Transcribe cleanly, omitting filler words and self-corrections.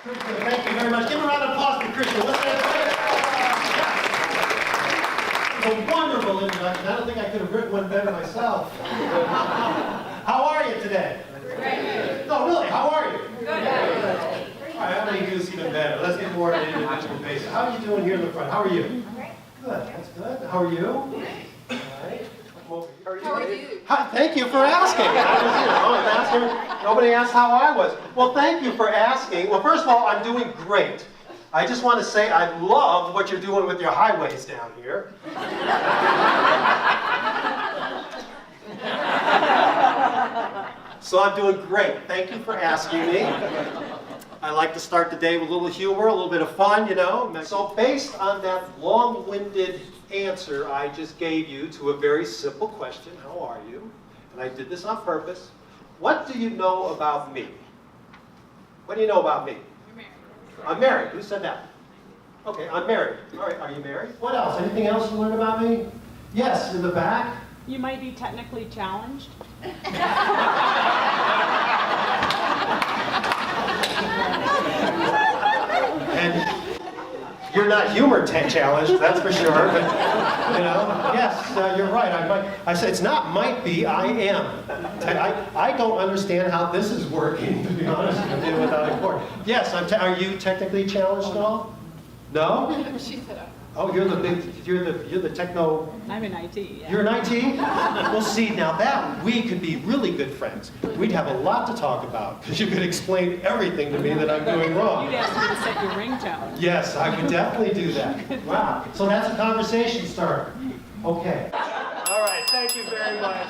Krishna, thank you very much. Give a round of applause for Krishna. What's that? It's a wonderful introduction. I don't think I could have written one better myself. How are you today? Great. No, really, how are you? Good. All right, how many of you is even better? Let's get more on an individual basis. How are you doing here in the front? How are you? Good, that's good. How are you? All right. How are you? Hi, thank you for asking. Nobody asked how I was. Well, thank you for asking. Well, first of all, I'm doing great. I just want to say I love what you're doing with your highways down here. So I'm doing great. Thank you for asking me. I like to start the day with a little humor, a little bit of fun, you know. So based on that long-winded answer I just gave you to a very simple question, how are you? And I did this on purpose. What do you know about me? What do you know about me? You're married. I'm married. Who said that? Okay, I'm married. All right, are you married? What else? Anything else you learned about me? Yes, in the back. You might be technically challenged. And you're not humor challenged, that's for sure. But, you know, yes, you're right. I said it's not might be, I am. I don't understand how this is working, to be honest with you, without a court. Yes, are you technically challenged at all? No? She said, Oh, you're the techno. I'm in IT. Yeah. You're in IT? Well, see, now that we could be really good friends. We'd have a lot to talk about because you could explain everything to me that I'm doing wrong. You'd ask me to set your ringtone. Yes, I would definitely do that. Wow. So that's a conversation starter. Okay. All right. Thank you very much.